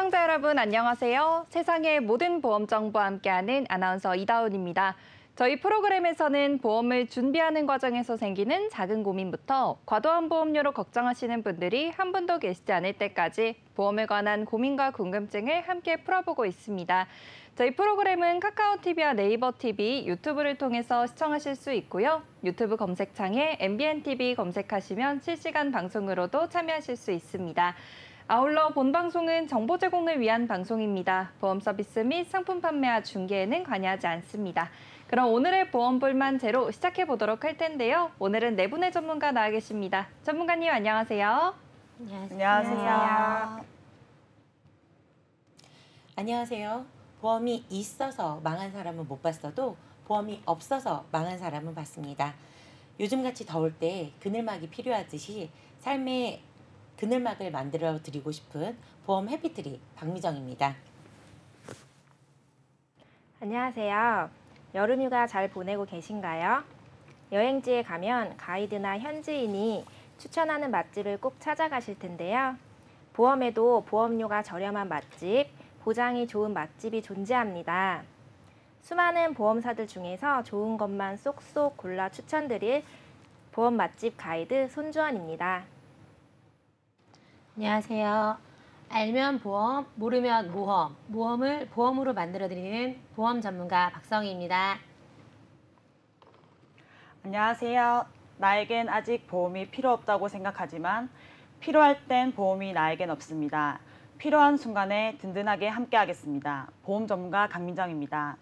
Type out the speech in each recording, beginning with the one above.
시청자 여러분 안녕하세요. 세상의 모든 보험 정보와 함께하는 아나운서 이다운입니다. 저희 프로그램에서는 보험을 준비하는 과정에서 생기는 작은 고민부터 과도한 보험료로 걱정하시는 분들이 한 분도 계시지 않을 때까지 보험에 관한 고민과 궁금증을 함께 풀어보고 있습니다. 저희 프로그램은 카카오TV와 네이버TV, 유튜브를 통해서 시청하실 수 있고요. 유튜브 검색창에 MBNTV 검색하시면 실시간 방송으로도 참여하실 수 있습니다. 아울러 본 방송은 정보 제공을 위한 방송입니다. 보험 서비스 및 상품 판매와 중개에는 관여하지 않습니다. 그럼 오늘의 보험 불만 제로 시작해 보도록 할 텐데요. 오늘은 네 분의 전문가 나와 계십니다. 전문가님 안녕하세요. 안녕하세요. 안녕하세요. 보험이 있어서 망한 사람은 못 봤어도 보험이 없어서 망한 사람은 봤습니다. 요즘같이 더울 때 그늘막이 필요하듯이 삶의 그늘막을 만들어 드리고 싶은 보험 해피트리 박미정입니다. 안녕하세요. 여름휴가 잘 보내고 계신가요? 여행지에 가면 가이드나 현지인이 추천하는 맛집을 꼭 찾아가실 텐데요. 보험에도 보험료가 저렴한 맛집, 보장이 좋은 맛집이 존재합니다. 수많은 보험사들 중에서 좋은 것만 쏙쏙 골라 추천드릴 보험 맛집 가이드 손주원입니다. 안녕하세요. 알면 보험, 모르면 모험, 모험을 보험으로 만들어드리는 보험 전문가 박성희입니다. 안녕하세요. 나에겐 아직 보험이 필요 없다고 생각하지만 필요할 땐 보험이 나에겐 없습니다. 필요한 순간에 든든하게 함께하겠습니다. 보험 전문가 강민정입니다.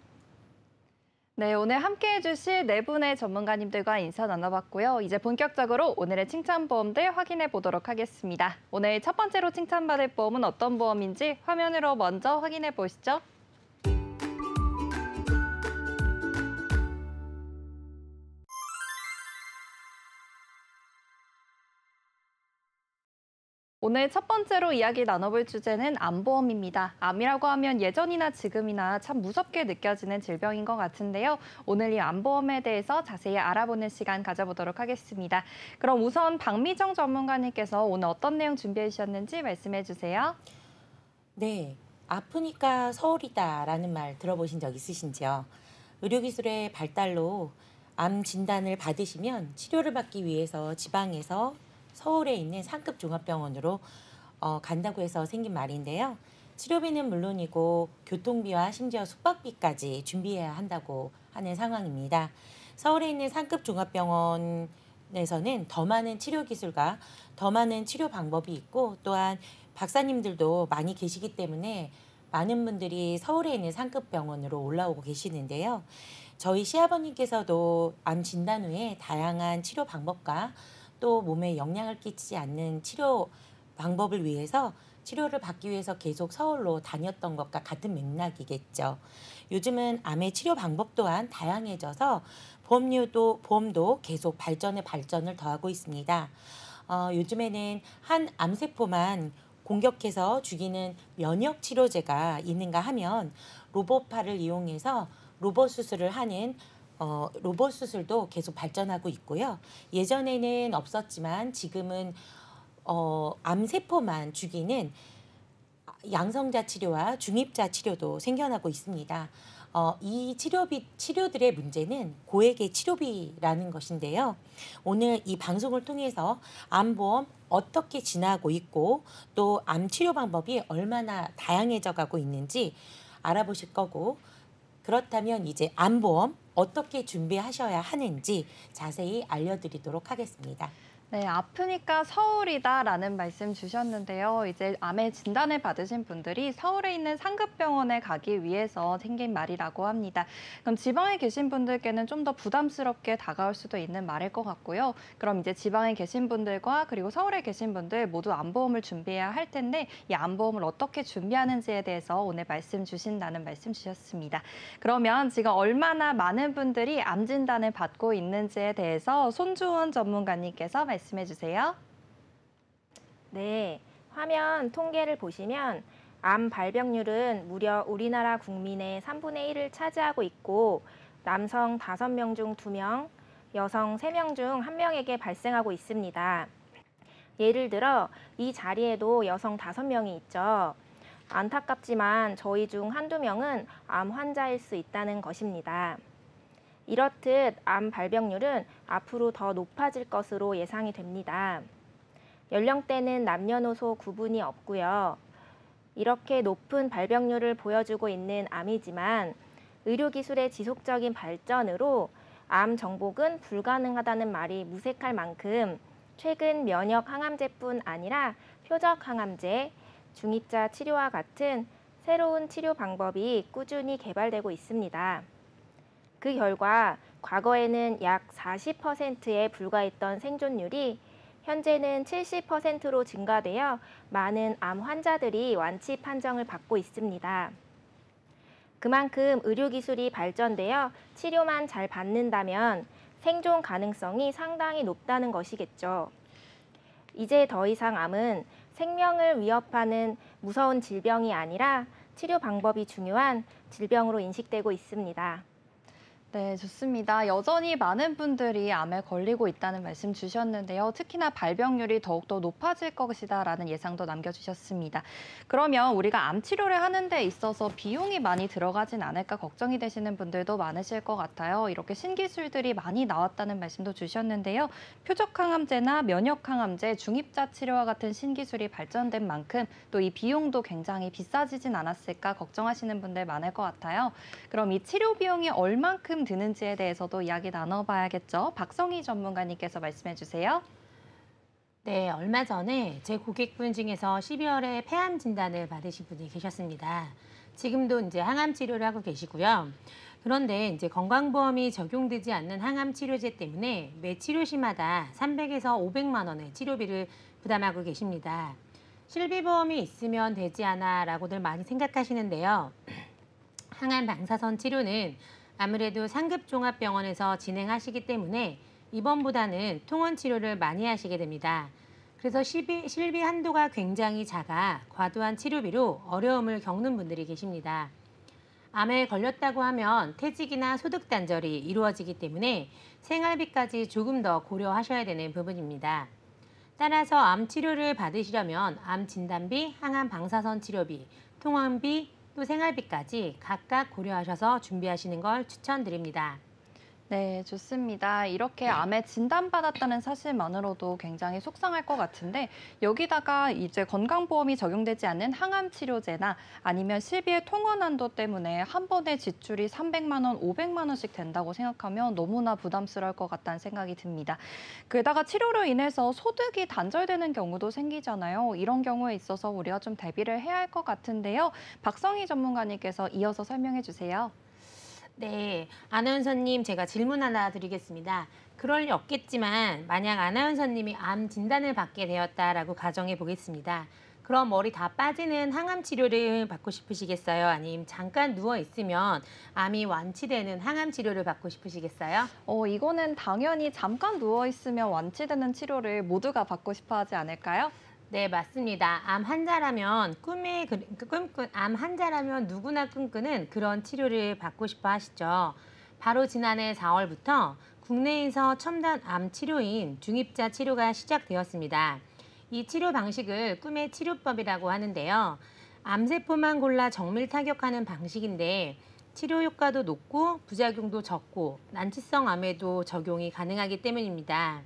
네, 오늘 함께해 주실 네 분의 전문가님들과 인사 나눠봤고요. 이제 본격적으로 오늘의 칭찬보험들 확인해 보도록 하겠습니다. 오늘 첫 번째로 칭찬받을 보험은 어떤 보험인지 화면으로 먼저 확인해 보시죠. 오늘 첫 번째로 이야기 나눠볼 주제는 암보험입니다. 암이라고 하면 예전이나 지금이나 참 무섭게 느껴지는 질병인 것 같은데요. 오늘 이 암보험에 대해서 자세히 알아보는 시간 가져보도록 하겠습니다. 그럼 우선 박미정 전문가님께서 오늘 어떤 내용 준비해 주셨는지 말씀해 주세요. 네, 아프니까 서울이다라는 말 들어보신 적 있으신지요? 의료기술의 발달로 암 진단을 받으시면 치료를 받기 위해서 지방에서 서울에 있는 상급 종합병원으로 간다고 해서 생긴 말인데요. 치료비는 물론이고 교통비와 심지어 숙박비까지 준비해야 한다고 하는 상황입니다. 서울에 있는 상급 종합병원에서는 더 많은 치료 기술과 더 많은 치료 방법이 있고 또한 박사님들도 많이 계시기 때문에 많은 분들이 서울에 있는 상급 병원으로 올라오고 계시는데요. 저희 시아버님께서도 암 진단 후에 다양한 치료 방법과 또 몸에 영향을 끼치지 않는 치료 방법을 위해서 치료를 받기 위해서 계속 서울로 다녔던 것과 같은 맥락이겠죠. 요즘은 암의 치료 방법 또한 다양해져서 보험도 계속 발전을 더하고 있습니다. 요즘에는 한 암세포만 공격해서 죽이는 면역 치료제가 있는가 하면 로봇팔을 이용해서 로봇 수술을 하는 로봇 수술도 계속 발전하고 있고요. 예전에는 없었지만 지금은 암세포만 죽이는 양성자 치료와 중입자 치료도 생겨나고 있습니다. 이 치료들의 문제는 고액의 치료비라는 것인데요. 오늘 이 방송을 통해서 암보험 어떻게 진화하고 있고 또 암 치료 방법이 얼마나 다양해져 가고 있는지 알아보실 거고 그렇다면 이제 암보험 어떻게 준비하셔야 하는지 자세히 알려드리도록 하겠습니다. 네, 아프니까 서울이다라는 말씀 주셨는데요. 이제 암의 진단을 받으신 분들이 서울에 있는 상급병원에 가기 위해서 생긴 말이라고 합니다. 그럼 지방에 계신 분들께는 좀 더 부담스럽게 다가올 수도 있는 말일 것 같고요. 그럼 이제 지방에 계신 분들과 그리고 서울에 계신 분들 모두 암보험을 준비해야 할 텐데 이 암보험을 어떻게 준비하는지에 대해서 오늘 말씀 주신다는 말씀 주셨습니다. 그러면 지금 얼마나 많은 분들이 암 진단을 받고 있는지에 대해서 손주원 전문가님께서 말씀해 주세요. 네, 화면 통계를 보시면 암 발병률은 무려 우리나라 국민의 3분의 1을 차지하고 있고 남성 5명 중 2명, 여성 3명 중 1명에게 발생하고 있습니다. 예를 들어 이 자리에도 여성 5명이 있죠. 안타깝지만 저희 중 한두 명은 암 환자일 수 있다는 것입니다. 이렇듯 암 발병률은 앞으로 더 높아질 것으로 예상이 됩니다. 연령대는 남녀노소 구분이 없고요. 이렇게 높은 발병률을 보여주고 있는 암이지만 의료기술의 지속적인 발전으로 암 정복은 불가능하다는 말이 무색할 만큼 최근 면역 항암제뿐 아니라 표적 항암제, 중입자 치료와 같은 새로운 치료 방법이 꾸준히 개발되고 있습니다. 그 결과 과거에는 약 40%에 불과했던 생존율이 현재는 70%로 증가되어 많은 암 환자들이 완치 판정을 받고 있습니다. 그만큼 의료기술이 발전되어 치료만 잘 받는다면 생존 가능성이 상당히 높다는 것이겠죠. 이제 더 이상 암은 생명을 위협하는 무서운 질병이 아니라 치료 방법이 중요한 질병으로 인식되고 있습니다. 네, 좋습니다. 여전히 많은 분들이 암에 걸리고 있다는 말씀 주셨는데요. 특히나 발병률이 더욱더 높아질 것이다라는 예상도 남겨주셨습니다. 그러면 우리가 암 치료를 하는 데 있어서 비용이 많이 들어가진 않을까 걱정이 되시는 분들도 많으실 것 같아요. 이렇게 신기술들이 많이 나왔다는 말씀도 주셨는데요. 표적 항암제나 면역 항암제, 중입자 치료와 같은 신기술이 발전된 만큼 또 이 비용도 굉장히 비싸지진 않았을까 걱정하시는 분들 많을 것 같아요. 그럼 이 치료 비용이 얼만큼 드는지에 대해서도 이야기 나눠봐야겠죠. 박성희 전문가님께서 말씀해 주세요. 네, 얼마 전에 제 고객분 중에서 12월에 폐암 진단을 받으신 분이 계셨습니다. 지금도 이제 항암 치료를 하고 계시고요. 그런데 이제 건강보험이 적용되지 않는 항암 치료제 때문에 매 치료 시마다 300에서 500만 원의 치료비를 부담하고 계십니다. 실비보험이 있으면 되지 않아라고들 많이 생각하시는데요. 항암 방사선 치료는 아무래도 상급 종합병원에서 진행하시기 때문에 입원보다는 통원 치료를 많이 하시게 됩니다. 그래서 실비 한도가 굉장히 작아 과도한 치료비로 어려움을 겪는 분들이 계십니다. 암에 걸렸다고 하면 퇴직이나 소득 단절이 이루어지기 때문에 생활비까지 조금 더 고려하셔야 되는 부분입니다. 따라서 암 치료를 받으시려면 암 진단비, 항암 방사선 치료비, 통원비, 또 생활비까지 각각 고려하셔서 준비하시는 걸 추천드립니다. 네, 좋습니다. 이렇게 암에 진단받았다는 사실만으로도 굉장히 속상할 것 같은데 여기다가 이제 건강보험이 적용되지 않는 항암 치료제나 아니면 실비의 통원 한도 때문에 한 번에 지출이 300만 원, 500만 원씩 된다고 생각하면 너무나 부담스러울 것 같다는 생각이 듭니다. 게다가 치료로 인해서 소득이 단절되는 경우도 생기잖아요. 이런 경우에 있어서 우리가 좀 대비를 해야 할 것 같은데요. 박성희 전문가님께서 이어서 설명해 주세요. 네, 아나운서님 제가 질문 하나 드리겠습니다. 그럴 리 없겠지만 만약 아나운서님이 암 진단을 받게 되었다라고 가정해 보겠습니다. 그럼 머리 다 빠지는 항암 치료를 받고 싶으시겠어요? 아니면 잠깐 누워 있으면 암이 완치되는 항암 치료를 받고 싶으시겠어요? 이거는 당연히 잠깐 누워 있으면 완치되는 치료를 모두가 받고 싶어 하지 않을까요? 네, 맞습니다. 암 환자라면 암 환자라면 누구나 꿈꾸는 그런 치료를 받고 싶어 하시죠. 바로 지난해 4월부터 국내에서 첨단 암 치료인 중입자 치료가 시작되었습니다. 이 치료 방식을 꿈의 치료법이라고 하는데요. 암세포만 골라 정밀 타격하는 방식인데 치료 효과도 높고 부작용도 적고 난치성 암에도 적용이 가능하기 때문입니다.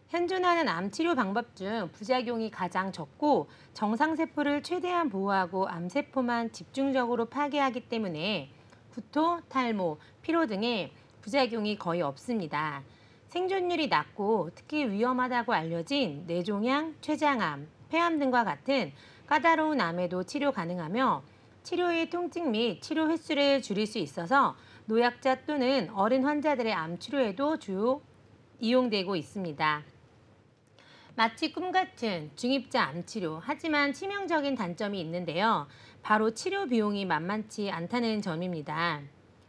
현존하는 암 치료 방법 중 부작용이 가장 적고 정상세포를 최대한 보호하고 암세포만 집중적으로 파괴하기 때문에 구토, 탈모, 피로 등의 부작용이 거의 없습니다. 생존율이 낮고 특히 위험하다고 알려진 뇌종양, 췌장암, 폐암 등과 같은 까다로운 암에도 치료 가능하며 치료의 통증 및 치료 횟수를 줄일 수 있어서 노약자 또는 어린 환자들의 암 치료에도 주요 이용되고 있습니다. 마치 꿈같은 중입자 암치료, 하지만 치명적인 단점이 있는데요. 바로 치료 비용이 만만치 않다는 점입니다.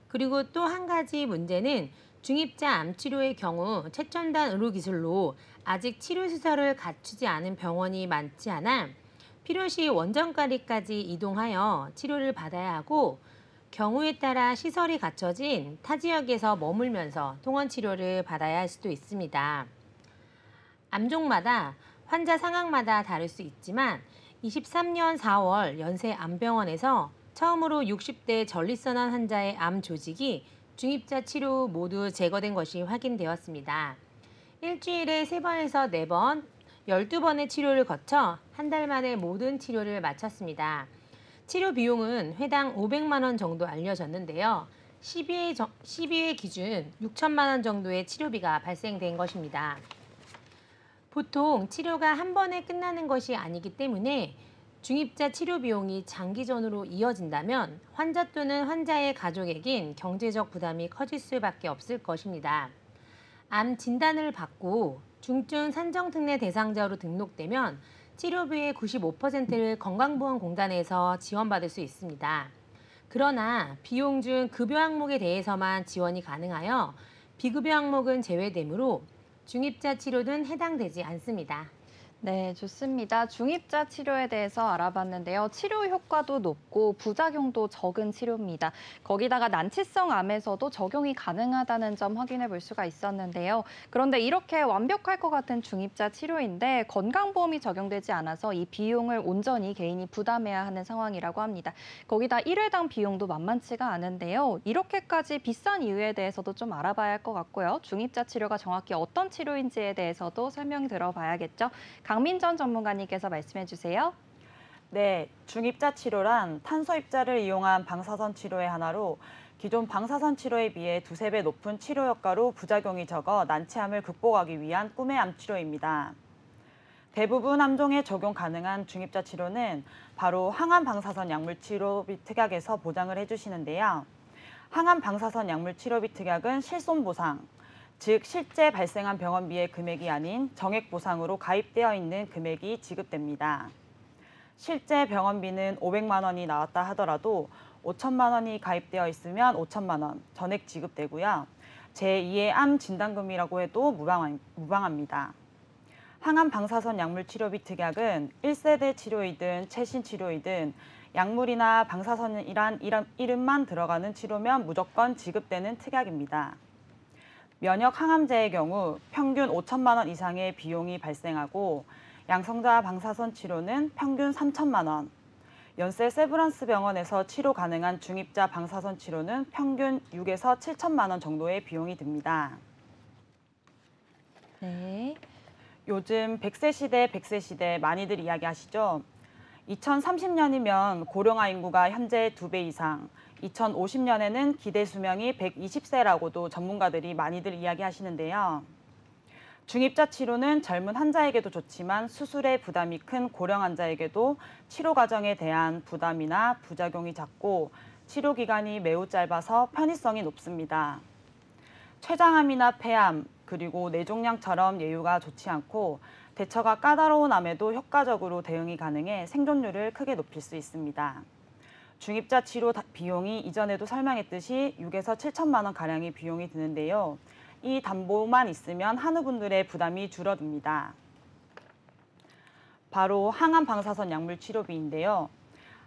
그리고 또 한 가지 문제는 중입자 암치료의 경우 최첨단 의료기술로 아직 치료시설을 갖추지 않은 병원이 많지 않아 필요시 원정가리까지 이동하여 치료를 받아야 하고 경우에 따라 시설이 갖춰진 타 지역에서 머물면서 통원 치료를 받아야 할 수도 있습니다. 암종마다 환자 상황마다 다를 수 있지만 23년 4월 연세암병원에서 처음으로 60대 전립선암 환자의 암 조직이 중입자 치료 후 모두 제거된 것이 확인되었습니다. 일주일에 3번에서 4번, 12번의 치료를 거쳐 한 달 만에 모든 치료를 마쳤습니다. 치료 비용은 회당 500만 원 정도 알려졌는데요. 12회 기준 6천만 원 정도의 치료비가 발생된 것입니다. 보통 치료가 한 번에 끝나는 것이 아니기 때문에 중입자 치료 비용이 장기전으로 이어진다면 환자 또는 환자의 가족에겐 경제적 부담이 커질 수밖에 없을 것입니다. 암 진단을 받고 중증 산정특례 대상자로 등록되면 치료비의 95%를 건강보험공단에서 지원받을 수 있습니다. 그러나 비용 중 급여 항목에 대해서만 지원이 가능하여 비급여 항목은 제외되므로 중입자 치료는 해당되지 않습니다. 네, 좋습니다. 중입자 치료에 대해서 알아봤는데요. 치료 효과도 높고 부작용도 적은 치료입니다. 거기다가 난치성 암에서도 적용이 가능하다는 점 확인해 볼 수가 있었는데요. 그런데 이렇게 완벽할 것 같은 중입자 치료인데 건강보험이 적용되지 않아서 이 비용을 온전히 개인이 부담해야 하는 상황이라고 합니다. 거기다 1회당 비용도 만만치가 않은데요. 이렇게까지 비싼 이유에 대해서도 좀 알아봐야 할 것 같고요. 중입자 치료가 정확히 어떤 치료인지에 대해서도 설명 들어봐야겠죠. 강민전 전문가님께서 말씀해 주세요. 네, 중입자 치료란 탄소 입자를 이용한 방사선 치료의 하나로 기존 방사선 치료에 비해 2~3배 높은 치료 효과로 부작용이 적어 난치암을 극복하기 위한 꿈의 암 치료입니다. 대부분 암종에 적용 가능한 중입자 치료는 바로 항암 방사선 약물 치료비 특약에서 보장을 해주시는데요. 항암 방사선 약물 치료비 특약은 실손 보상, 즉 실제 발생한 병원비의 금액이 아닌 정액 보상으로 가입되어 있는 금액이 지급됩니다. 실제 병원비는 500만 원이 나왔다 하더라도 5천만 원이 가입되어 있으면 5천만 원 전액 지급되고요. 제2의 암 진단금이라고 해도 무방합니다. 항암 방사선 약물 치료비 특약은 1세대 치료이든 최신 치료이든 약물이나 방사선이란 이름만 들어가는 치료면 무조건 지급되는 특약입니다. 면역 항암제의 경우 평균 5천만 원 이상의 비용이 발생하고 양성자 방사선 치료는 평균 3천만 원, 연세 세브란스 병원에서 치료 가능한 중입자 방사선 치료는 평균 6에서 7천만 원 정도의 비용이 듭니다. 네. 요즘 100세 시대 많이들 이야기하시죠? 2030년이면 고령화 인구가 현재 2배 이상, 2050년에는 기대 수명이 120세라고도 전문가들이 많이들 이야기하시는데요. 중입자 치료는 젊은 환자에게도 좋지만 수술의 부담이 큰 고령 환자에게도 치료 과정에 대한 부담이나 부작용이 작고 치료 기간이 매우 짧아서 편의성이 높습니다. 췌장암이나 폐암, 그리고 뇌종양처럼 예후가 좋지 않고 대처가 까다로운 암에도 효과적으로 대응이 가능해 생존율을 크게 높일 수 있습니다. 중입자 치료 비용이 이전에도 설명했듯이 6에서 7천만 원 가량의 비용이 드는데요. 이 담보만 있으면 한우분들의 부담이 줄어듭니다. 바로 항암 방사선 약물 치료비인데요.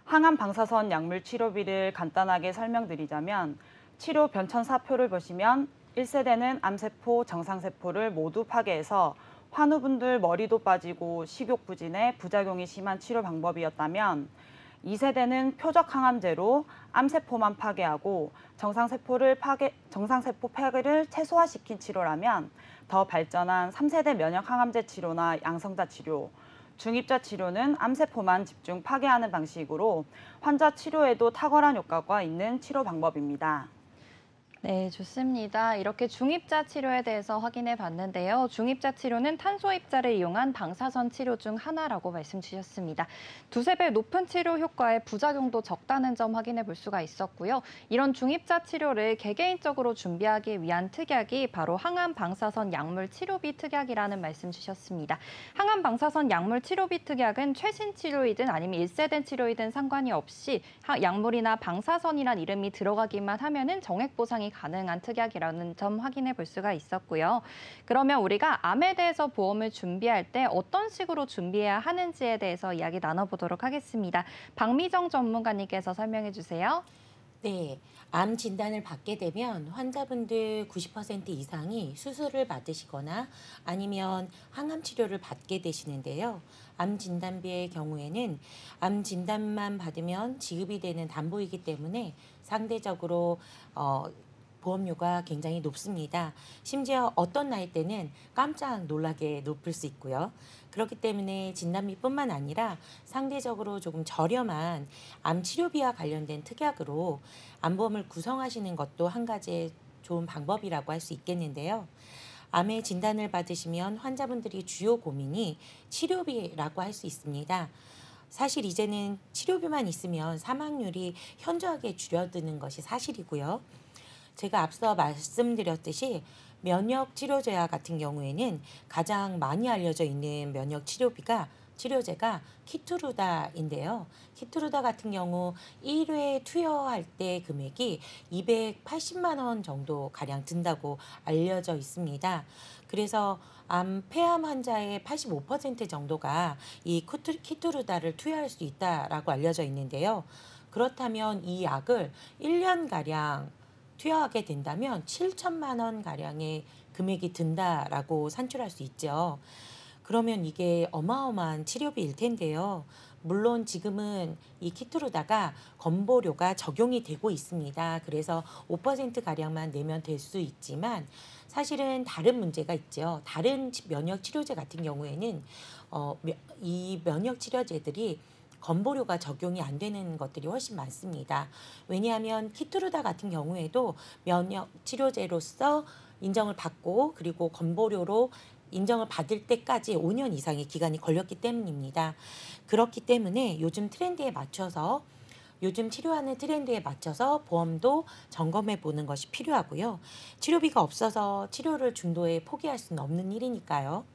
항암 방사선 약물 치료비를 간단하게 설명드리자면 치료 변천사표를 보시면 1세대는 암세포, 정상세포를 모두 파괴해서 환우분들 머리도 빠지고 식욕 부진에 부작용이 심한 치료 방법이었다면 2세대는 표적 항암제로 암세포만 파괴하고 정상세포 파괴를 최소화시킨 치료라면 더 발전한 3세대 면역 항암제 치료나 양성자 치료, 중입자 치료는 암세포만 집중 파괴하는 방식으로 환자 치료에도 탁월한 효과가 있는 치료 방법입니다. 네, 좋습니다. 이렇게 중입자 치료에 대해서 확인해 봤는데요. 중입자 치료는 탄소 입자를 이용한 방사선 치료 중 하나라고 말씀 주셨습니다. 2~3배 높은 치료 효과에 부작용도 적다는 점 확인해 볼 수가 있었고요. 이런 중입자 치료를 개개인적으로 준비하기 위한 특약이 바로 항암 방사선 약물 치료비 특약이라는 말씀 주셨습니다. 항암 방사선 약물 치료비 특약은 최신 치료이든 아니면 1세대 치료이든 상관이 없이 약물이나 방사선이란 이름이 들어가기만 하면은 정액 보상이 가능한 특약이라는 점 확인해 볼 수가 있었고요. 그러면 우리가 암에 대해서 보험을 준비할 때 어떤 식으로 준비해야 하는지에 대해서 이야기 나눠보도록 하겠습니다. 박미정 전문가님께서 설명해 주세요. 네, 암 진단을 받게 되면 환자분들 90% 이상이 수술을 받으시거나 아니면 항암 치료를 받게 되시는데요. 암 진단비의 경우에는 암 진단만 받으면 지급이 되는 담보이기 때문에 상대적으로 보험료가 굉장히 높습니다. 심지어 어떤 나이 때는 깜짝 놀라게 높을 수 있고요. 그렇기 때문에 진단비뿐만 아니라 상대적으로 조금 저렴한 암 치료비와 관련된 특약으로 암보험을 구성하시는 것도 한 가지의 좋은 방법이라고 할 수 있겠는데요. 암의 진단을 받으시면 환자분들이 주요 고민이 치료비라고 할 수 있습니다. 사실 이제는 치료비만 있으면 사망률이 현저하게 줄어드는 것이 사실이고요. 제가 앞서 말씀드렸듯이 면역 치료제와 같은 경우에는 가장 많이 알려져 있는 면역 치료제가 키투루다인데요. 키투루다 같은 경우 1회 투여할 때 금액이 280만 원 정도 가량 든다고 알려져 있습니다. 그래서 폐암 환자의 85% 정도가 이 키투루다를 투여할 수 있다라고 알려져 있는데요. 그렇다면 이 약을 1년가량 투여하게 된다면 7천만 원 가량의 금액이 든다라고 산출할 수 있죠. 그러면 이게 어마어마한 치료비일 텐데요. 물론 지금은 이 키투루다가 건보료가 적용이 되고 있습니다. 그래서 5% 가량만 내면 될 수 있지만 사실은 다른 문제가 있죠. 다른 면역 치료제 같은 경우에는 이 면역 치료제들이 건보료가 적용이 안 되는 것들이 훨씬 많습니다. 왜냐하면 키투루다 같은 경우에도 면역 치료제로서 인정을 받고 그리고 건보료로 인정을 받을 때까지 5년 이상의 기간이 걸렸기 때문입니다. 그렇기 때문에 요즘 치료하는 트렌드에 맞춰서 보험도 점검해 보는 것이 필요하고요. 치료비가 없어서 치료를 중도에 포기할 수는 없는 일이니까요.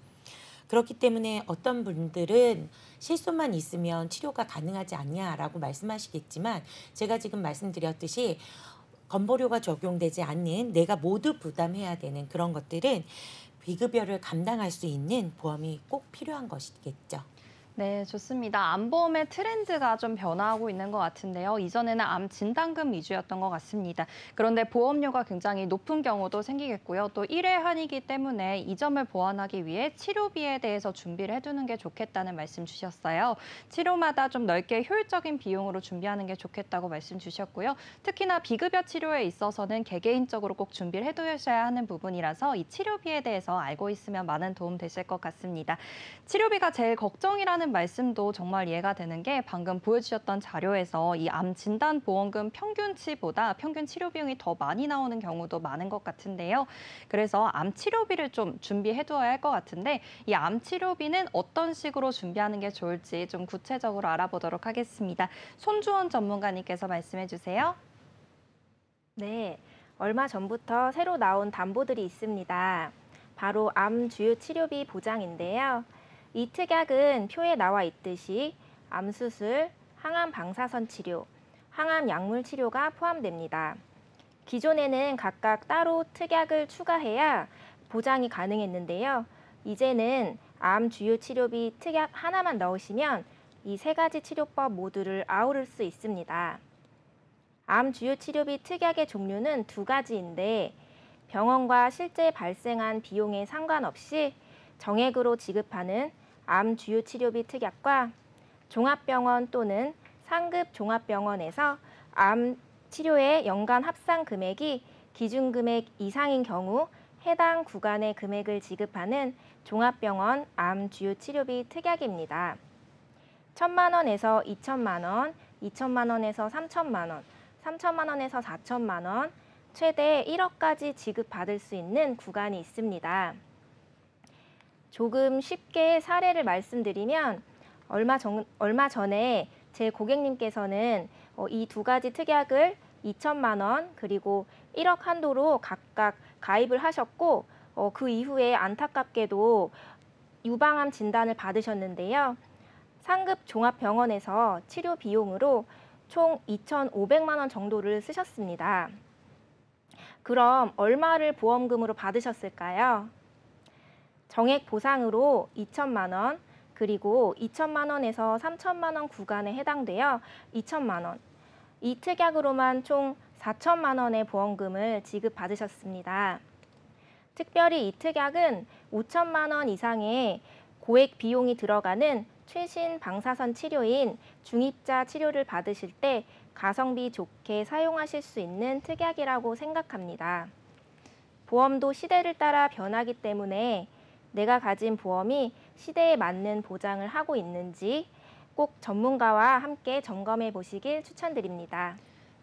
그렇기 때문에 어떤 분들은 실손만 있으면 치료가 가능하지 않냐라고 말씀하시겠지만 제가 지금 말씀드렸듯이 건보료가 적용되지 않는 내가 모두 부담해야 되는 그런 것들은 비급여를 감당할 수 있는 보험이 꼭 필요한 것이겠죠. 네, 좋습니다. 암보험의 트렌드가 좀 변화하고 있는 것 같은데요. 이전에는 암 진단금 위주였던 것 같습니다. 그런데 보험료가 굉장히 높은 경우도 생기겠고요. 또 1회 한이기 때문에 이 점을 보완하기 위해 치료비에 대해서 준비를 해두는 게 좋겠다는 말씀 주셨어요. 치료마다 좀 넓게 효율적인 비용으로 준비하는 게 좋겠다고 말씀 주셨고요. 특히나 비급여 치료에 있어서는 개개인적으로 꼭 준비를 해두셔야 하는 부분이라서 이 치료비에 대해서 알고 있으면 많은 도움 되실 것 같습니다. 치료비가 제일 걱정이라는 말씀도 정말 이해가 되는 게 방금 보여주셨던 자료에서 이 암 진단 보험금 평균치보다 평균 치료 비용이 더 많이 나오는 경우도 많은 것 같은데요. 그래서 암 치료비를 좀 준비해 두어야 할 것 같은데 이 암 치료비는 어떤 식으로 준비하는 게 좋을지 좀 구체적으로 알아보도록 하겠습니다. 손주원 전문가님께서 말씀해 주세요. 네, 얼마 전부터 새로 나온 담보들이 있습니다. 바로 암 주요 치료비 보장인데요. 이 특약은 표에 나와 있듯이 암수술, 항암 방사선 치료, 항암 약물 치료가 포함됩니다. 기존에는 각각 따로 특약을 추가해야 보장이 가능했는데요. 이제는 암 주요 치료비 특약 하나만 넣으시면 이 세 가지 치료법 모두를 아우를 수 있습니다. 암 주요 치료비 특약의 종류는 두 가지인데 병원과 실제 발생한 비용에 상관없이 정액으로 지급하는 암 주요 치료비 특약과 종합병원 또는 상급 종합병원에서 암 치료의 연간 합산 금액이 기준 금액 이상인 경우 해당 구간의 금액을 지급하는 종합병원 암 주요 치료비 특약입니다. 1,000만 원에서 2,000만 원, 2,000만 원에서 3,000만 원, 3,000만 원에서 4,000만 원, 최대 1억까지 지급받을 수 있는 구간이 있습니다. 조금 쉽게 사례를 말씀드리면 얼마 전에 제 고객님께서는 이 두 가지 특약을 2,000만 원 그리고 1억 한도로 각각 가입을 하셨고 그 이후에 안타깝게도 유방암 진단을 받으셨는데요. 상급 종합병원에서 치료 비용으로 총 2,500만 원 정도를 쓰셨습니다. 그럼 얼마를 보험금으로 받으셨을까요? 정액 보상으로 2,000만 원, 그리고 2,000만 원에서 3,000만 원 구간에 해당되어 2,000만 원, 이 특약으로만 총 4천만 원의 보험금을 지급받으셨습니다. 특별히 이 특약은 5천만 원 이상의 고액 비용이 들어가는 최신 방사선 치료인 중입자 치료를 받으실 때 가성비 좋게 사용하실 수 있는 특약이라고 생각합니다. 보험도 시대를 따라 변하기 때문에 내가 가진 보험이 시대에 맞는 보장을 하고 있는지 꼭 전문가와 함께 점검해 보시길 추천드립니다.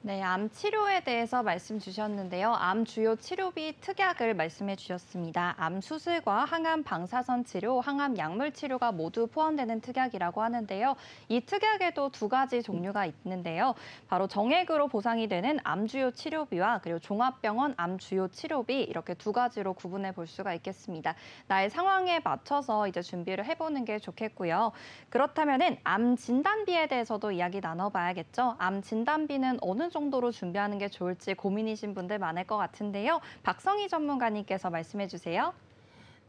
네, 암 치료에 대해서 말씀 주셨는데요. 암 주요 치료비 특약을 말씀해 주셨습니다. 암 수술과 항암 방사선 치료, 항암 약물 치료가 모두 포함되는 특약이라고 하는데요. 이 특약에도 두 가지 종류가 있는데요. 바로 정액으로 보상이 되는 암 주요 치료비와 그리고 종합병원 암 주요 치료비 이렇게 두 가지로 구분해 볼 수가 있겠습니다. 나의 상황에 맞춰서 이제 준비를 해보는 게 좋겠고요. 그렇다면은 암 진단비에 대해서도 이야기 나눠봐야겠죠. 암 진단비는 어느 정도로 준비하는 게 좋을지 고민이신 분들 많을 것 같은데요. 박성희 전문가님께서 말씀해 주세요.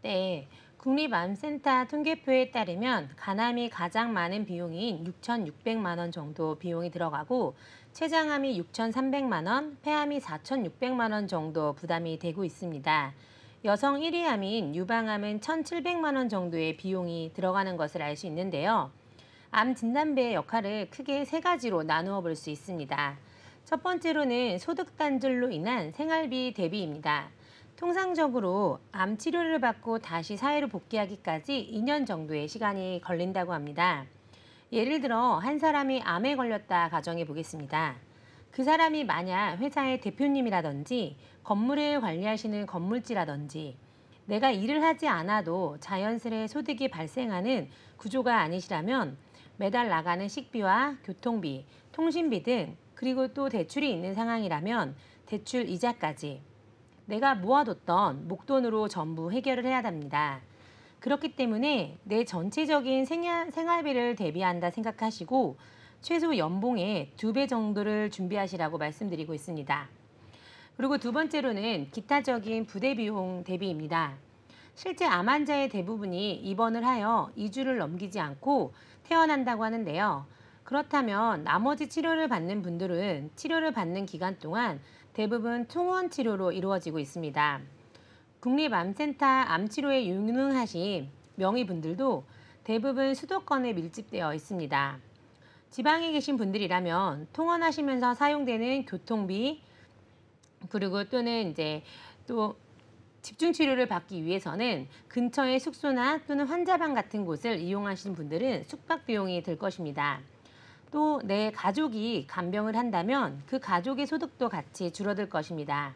네, 국립암센터 통계표에 따르면 간암이 가장 많은 비용인 6,600만 원 정도 비용이 들어가고 췌장암이 6,300만 원, 폐암이 4,600만 원 정도 부담이 되고 있습니다. 여성 1위 암인 유방암은 1,700만 원 정도의 비용이 들어가는 것을 알 수 있는데요. 암 진단비의 역할을 크게 세 가지로 나누어 볼 수 있습니다. 첫 번째로는 소득 단절로 인한 생활비 대비입니다. 통상적으로 암 치료를 받고 다시 사회로 복귀하기까지 2년 정도의 시간이 걸린다고 합니다. 예를 들어 한 사람이 암에 걸렸다 가정해 보겠습니다. 그 사람이 만약 회사의 대표님이라든지 건물을 관리하시는 건물주라든지 내가 일을 하지 않아도 자연스레 소득이 발생하는 구조가 아니시라면 매달 나가는 식비와 교통비, 통신비 등 그리고 또 대출이 있는 상황이라면 대출 이자까지 내가 모아뒀던 목돈으로 전부 해결을 해야 합니다. 그렇기 때문에 내 전체적인 생활비를 대비한다 생각하시고 최소 연봉의 2배 정도를 준비하시라고 말씀드리고 있습니다. 그리고 두 번째로는 기타적인 부대 비용 대비입니다. 실제 암 환자의 대부분이 입원을 하여 2주를 넘기지 않고 퇴원한다고 하는데요. 그렇다면 나머지 치료를 받는 분들은 치료를 받는 기간 동안 대부분 통원 치료로 이루어지고 있습니다. 국립암센터 암치료에 유능하신 명의분들도 대부분 수도권에 밀집되어 있습니다. 지방에 계신 분들이라면 통원하시면서 사용되는 교통비 그리고 또는 이제 또 집중 치료를 받기 위해서는 근처의 숙소나 또는 환자방 같은 곳을 이용하시는 분들은 숙박 비용이 들 것입니다. 또 내 가족이 간병을 한다면 그 가족의 소득도 같이 줄어들 것입니다.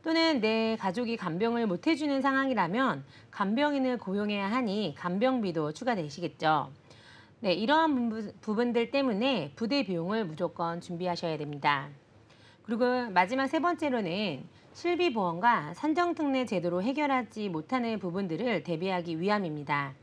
또는 내 가족이 간병을 못 해주는 상황이라면 간병인을 고용해야 하니 간병비도 추가되시겠죠. 네, 이러한 부분들 때문에 부대 비용을 무조건 준비하셔야 됩니다. 그리고 마지막 세 번째로는 실비보험과 산정특례 제도로 해결하지 못하는 부분들을 대비하기 위함입니다.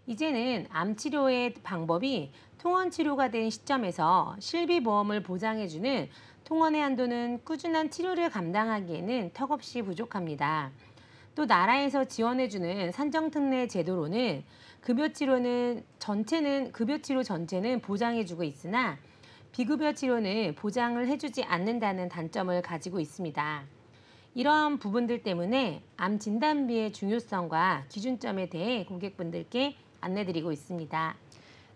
이제는 암치료의 방법이 통원치료가 된 시점에서 실비보험을 보장해주는 통원의 한도는 꾸준한 치료를 감당하기에는 턱없이 부족합니다. 또 나라에서 지원해주는 산정특례 제도로는 급여치료 전체는 보장해주고 있으나 비급여 치료는 보장을 해주지 않는다는 단점을 가지고 있습니다. 이러한 부분들 때문에 암 진단비의 중요성과 기준점에 대해 고객분들께 안내드리고 있습니다.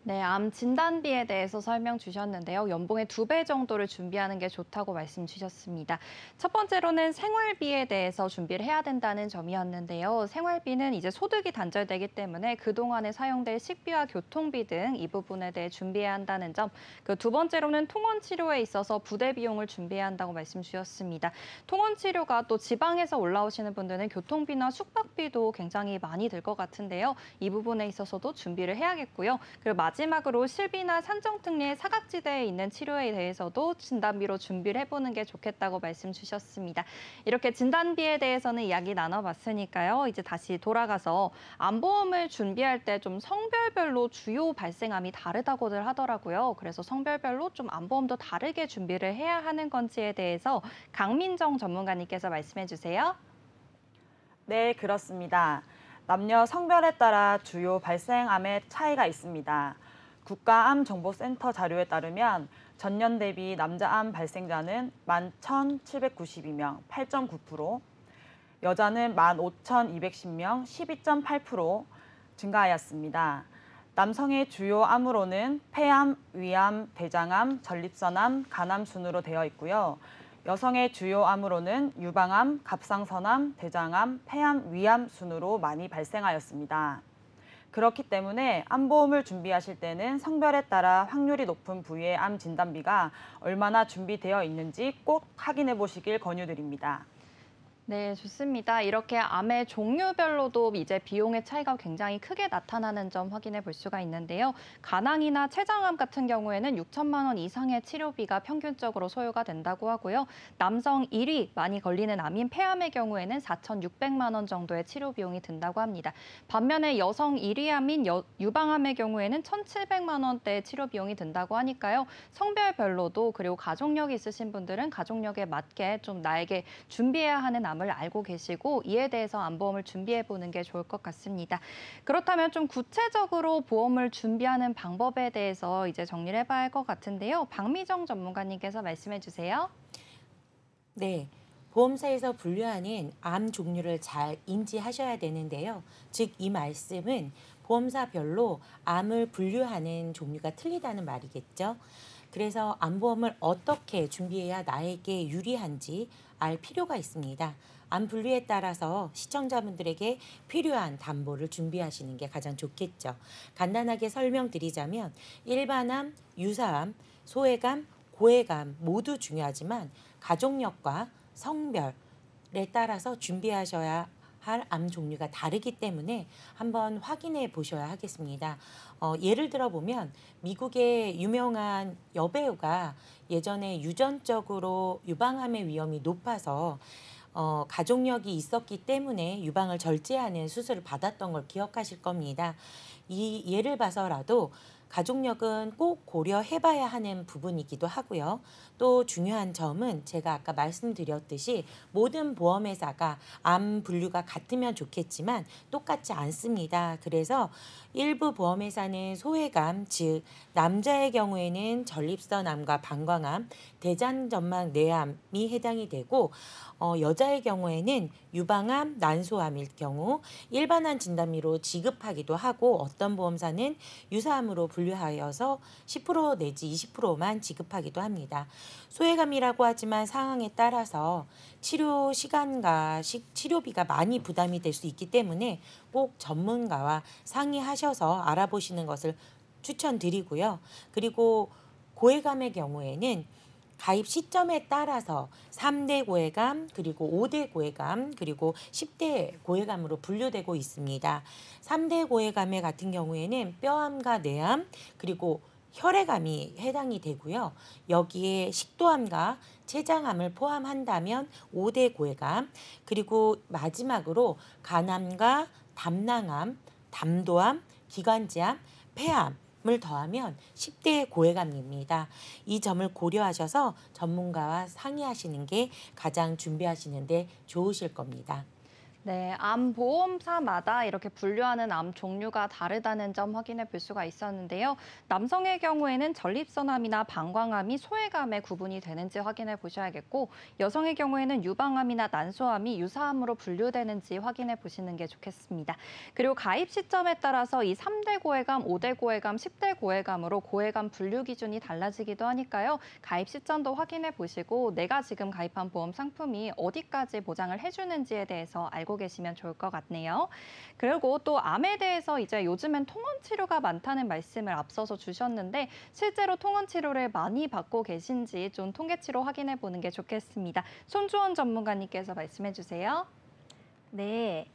네, 암 진단비에 대해서 설명 주셨는데요. 연봉의 2배 정도를 준비하는 게 좋다고 말씀 주셨습니다. 첫 번째로는 생활비에 대해서 준비를 해야 된다는 점이었는데요. 생활비는 이제 소득이 단절되기 때문에 그동안에 사용될 식비와 교통비 등 이 부분에 대해 준비해야 한다는 점. 그 두 번째로는 통원 치료에 있어서 부대 비용을 준비해야 한다고 말씀 주셨습니다. 통원 치료가 또 지방에서 올라오시는 분들은 교통비나 숙박비도 굉장히 많이 들 것 같은데요. 이 부분에 있어서도 준비를 해야겠고요. 그리고 마지막으로 실비나 산정특례 사각지대에 있는 치료에 대해서도 진단비로 준비를 해보는 게 좋겠다고 말씀 주셨습니다. 이렇게 진단비에 대해서는 이야기 나눠봤으니까요. 이제 다시 돌아가서 암보험을 준비할 때 좀 성별별로 주요 발생암이 다르다고들 하더라고요. 그래서 성별별로 좀 암보험도 다르게 준비를 해야 하는 건지에 대해서 강민정 전문가님께서 말씀해 주세요. 네, 그렇습니다. 남녀 성별에 따라 주요 발생암의 차이가 있습니다. 국가암정보센터 자료에 따르면 전년 대비 남자 암 발생자는 11,792명, 8.9%, 여자는 15,210명, 12.8% 증가하였습니다. 남성의 주요 암으로는 폐암, 위암, 대장암, 전립선암, 간암 순으로 되어 있고요. 여성의 주요 암으로는 유방암, 갑상선암, 대장암, 폐암, 위암 순으로 많이 발생하였습니다. 그렇기 때문에 암보험을 준비하실 때는 성별에 따라 확률이 높은 부위의 암 진단비가 얼마나 준비되어 있는지 꼭 확인해 보시길 권유드립니다. 네, 좋습니다. 이렇게 암의 종류별로도 이제 비용의 차이가 굉장히 크게 나타나는 점 확인해 볼 수가 있는데요. 간암이나 췌장암 같은 경우에는 6천만 원 이상의 치료비가 평균적으로 소요가 된다고 하고요. 남성 1위 많이 걸리는 암인 폐암의 경우에는 4,600만 원 정도의 치료 비용이 든다고 합니다. 반면에 여성 1위 암인 유방암의 경우에는 1,700만 원대의 치료 비용이 든다고 하니까요. 성별별로도 그리고 가족력이 있으신 분들은 가족력에 맞게 좀 나에게 준비해야 하는 암을 알고 계시고 이에 대해서 암보험을 준비해 보는 게 좋을 것 같습니다. 그렇다면 좀 구체적으로 보험을 준비하는 방법에 대해서 이제 정리를 해봐야 할 것 같은데요. 박미정 전문가님께서 말씀해 주세요. 네, 보험사에서 분류하는 암 종류를 잘 인지하셔야 되는데요. 즉, 이 말씀은 보험사별로 암을 분류하는 종류가 틀리다는 말이겠죠. 그래서 암보험을 어떻게 준비해야 나에게 유리한지 알 필요가 있습니다. 암 분류에 따라서 시청자분들에게 필요한 담보를 준비하시는 게 가장 좋겠죠. 간단하게 설명드리자면 일반암, 유사암, 소외감, 고해감 모두 중요하지만 가족력과 성별에 따라서 준비하셔야 할 암 종류가 다르기 때문에 한번 확인해 보셔야 하겠습니다. 예를 들어 보면 미국의 유명한 여배우가 예전에 유전적으로 유방암의 위험이 높아서 가족력이 있었기 때문에 유방을 절제하는 수술을 받았던 걸 기억하실 겁니다. 이 예를 봐서라도 가족력은 꼭 고려해봐야 하는 부분이기도 하고요. 또 중요한 점은 제가 아까 말씀드렸듯이 모든 보험회사가 암 분류가 같으면 좋겠지만 똑같지 않습니다. 그래서 일부 보험회사는 소외감, 즉 남자의 경우에는 전립선암과 방광암, 대장점막 뇌암이 해당이 되고 여자의 경우에는 유방암, 난소암일 경우 일반암 진단비로 지급하기도 하고 어떤 보험사는 유사암으로 분류하여서 10% 내지 20%만 지급하기도 합니다. 소외감이라고 하지만 상황에 따라서 치료 시간과 치료비가 많이 부담이 될 수 있기 때문에 꼭 전문가와 상의하셔서 알아보시는 것을 추천드리고요. 그리고 고해감의 경우에는 가입 시점에 따라서 3대 고해감, 그리고 5대 고해감, 그리고 10대 고해감으로 분류되고 있습니다. 3대 고해감의 같은 경우에는 뼈암과 뇌암, 그리고 혈액암이 해당이 되고요. 여기에 식도암과 췌장암을 포함한다면 5대 고해감, 그리고 마지막으로 간암과 담낭암, 담도암, 기관지암, 폐암을 더하면 10대 고해감입니다. 이 점을 고려하셔서 전문가와 상의하시는 게 가장 준비하시는 데 좋으실 겁니다. 네, 암 보험사마다 이렇게 분류하는 암 종류가 다르다는 점 확인해 볼 수가 있었는데요. 남성의 경우에는 전립선암이나 방광암이 소외감에 구분이 되는지 확인해 보셔야겠고, 여성의 경우에는 유방암이나 난소암이 유사암으로 분류되는지 확인해 보시는 게 좋겠습니다. 그리고 가입 시점에 따라서 이 3대 고해감, 5대 고해감, 10대 고해감으로 고해감 분류 기준이 달라지기도 하니까요. 가입 시점도 확인해 보시고 내가 지금 가입한 보험 상품이 어디까지 보장을 해주는지에 대해서 알고 계시면 좋을 것 같네요. 그리고 또 암에 대해서 이제 요즘엔 통원 치료가 많다는 말씀을 앞서서 주셨는데 실제로 통원 치료를 많이 받고 계신지 좀 통계치로 확인해 보는 게 좋겠습니다. 손주원 전문가님께서 말씀해 주세요. 네,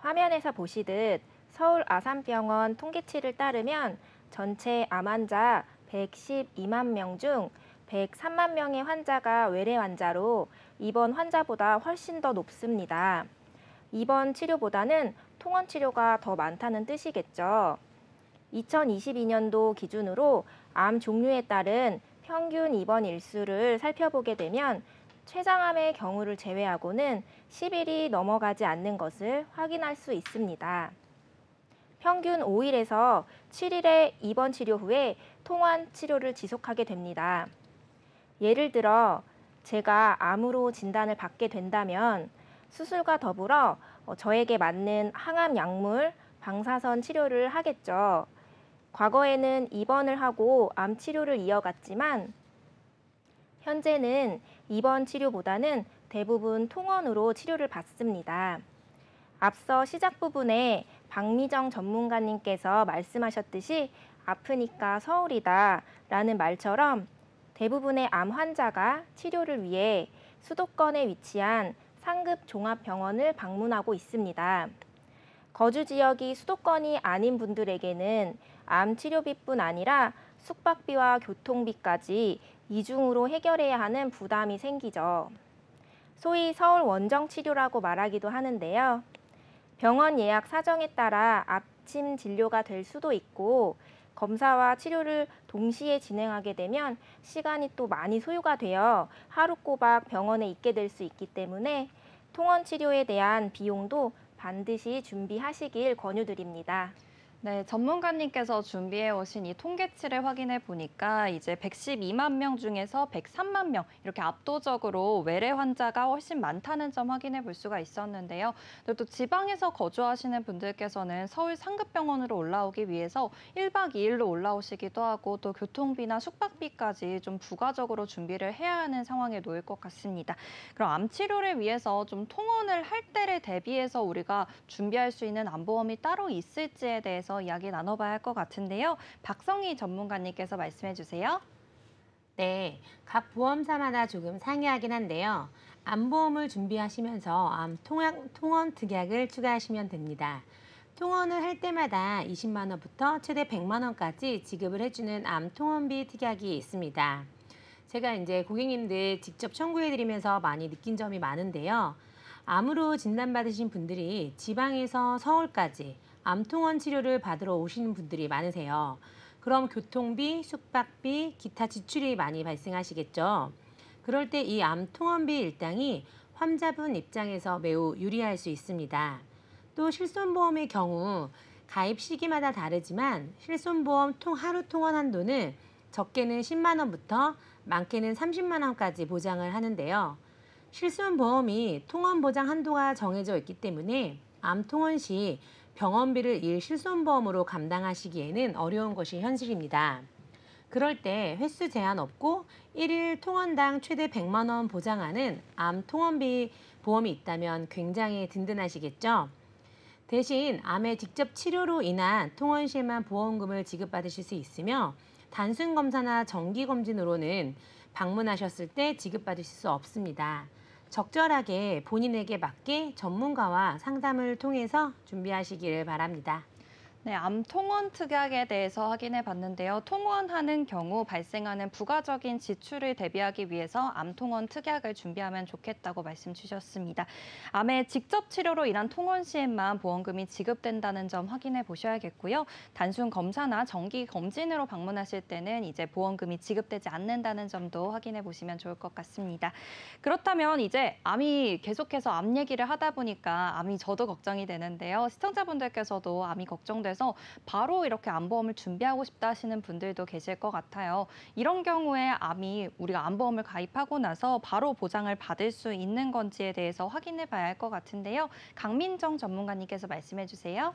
화면에서 보시듯 서울 아산병원 통계치를 따르면 전체 암 환자 112만 명 중 103만 명의 환자가 외래 환자로 입원 환자보다 훨씬 더 높습니다. 입원 치료보다는 통원 치료가 더 많다는 뜻이겠죠. 2022년도 기준으로 암 종류에 따른 평균 입원 일수를 살펴보게 되면 췌장암의 경우를 제외하고는 10일이 넘어가지 않는 것을 확인할 수 있습니다. 평균 5일에서 7일의 입원 치료 후에 통원 치료를 지속하게 됩니다. 예를 들어 제가 암으로 진단을 받게 된다면 수술과 더불어 저에게 맞는 항암 약물, 방사선 치료를 하겠죠. 과거에는 입원을 하고 암 치료를 이어갔지만 현재는 입원 치료보다는 대부분 통원으로 치료를 받습니다. 앞서 시작 부분에 박미정 전문가님께서 말씀하셨듯이 아프니까 서울이다 라는 말처럼 대부분의 암 환자가 치료를 위해 수도권에 위치한 상급 종합병원을 방문하고 있습니다. 거주 지역이 수도권이 아닌 분들에게는 암 치료비뿐 아니라 숙박비와 교통비까지 이중으로 해결해야 하는 부담이 생기죠. 소위 서울 원정 치료라고 말하기도 하는데요. 병원 예약 사정에 따라 아침 진료가 될 수도 있고 검사와 치료를 동시에 진행하게 되면 시간이 또 많이 소요가 되어 하루 꼬박 병원에 있게 될 수 있기 때문에 통원 치료에 대한 비용도 반드시 준비하시길 권유드립니다. 네, 전문가님께서 준비해 오신 이 통계치를 확인해 보니까 이제 112만 명 중에서 103만 명 이렇게 압도적으로 외래 환자가 훨씬 많다는 점 확인해 볼 수가 있었는데요. 또 지방에서 거주하시는 분들께서는 서울 상급병원으로 올라오기 위해서 1박 2일로 올라오시기도 하고 또 교통비나 숙박비까지 좀 부가적으로 준비를 해야 하는 상황에 놓일 것 같습니다. 그럼 암 치료를 위해서 좀 통원을 할 때를 대비해서 우리가 준비할 수 있는 암보험이 따로 있을지에 대해서 이야기 나눠봐야 할 것 같은데요. 박성희 전문가님께서 말씀해 주세요. 네, 각 보험사마다 조금 상이하긴 한데요. 암보험을 준비하시면서 통원 특약을 추가하시면 됩니다. 통원을 할 때마다 20만 원부터 최대 100만 원까지 지급을 해주는 암 통원비 특약이 있습니다. 제가 이제 고객님들 직접 청구해드리면서 많이 느낀 점이 많은데요. 암으로 진단받으신 분들이 지방에서 서울까지 암통원 치료를 받으러 오시는 분들이 많으세요. 그럼 교통비, 숙박비, 기타 지출이 많이 발생하시겠죠. 그럴 때 이 암통원비 일당이 환자분 입장에서 매우 유리할 수 있습니다. 또 실손보험의 경우 가입 시기마다 다르지만 실손보험 하루 통원 한도는 적게는 10만 원부터 많게는 30만 원까지 보장을 하는데요. 실손보험이 통원 보장 한도가 정해져 있기 때문에 암통원 시 병원비를 일 실손보험으로 감당하시기에는 어려운 것이 현실입니다. 그럴 때 횟수 제한 없고 1일 통원당 최대 100만 원 보장하는 암 통원비 보험이 있다면 굉장히 든든하시겠죠? 대신 암의 직접 치료로 인한 통원 시에만 보험금을 지급받으실 수 있으며 단순 검사나 정기 검진으로는 방문하셨을 때 지급받으실 수 없습니다. 적절하게 본인에게 맞게 전문가와 상담을 통해서 준비하시기를 바랍니다. 네, 암 통원 특약에 대해서 확인해 봤는데요. 통원하는 경우 발생하는 부가적인 지출을 대비하기 위해서 암 통원 특약을 준비하면 좋겠다고 말씀 주셨습니다. 암의 직접 치료로 인한 통원 시에만 보험금이 지급된다는 점 확인해 보셔야겠고요. 단순 검사나 정기 검진으로 방문하실 때는 이제 보험금이 지급되지 않는다는 점도 확인해 보시면 좋을 것 같습니다. 그렇다면 이제 암이 계속해서 암 얘기를 하다 보니까 암이 저도 걱정이 되는데요. 시청자분들께서도 암이 걱정돼서 바로 이렇게 암보험을 준비하고 싶다 하시는 분들도 계실 것 같아요. 이런 경우에 암이 우리가 암보험을 가입하고 나서 바로 보장을 받을 수 있는 건지에 대해서 확인해 봐야 할 것 같은데요. 강민정 전문가님께서 말씀해 주세요.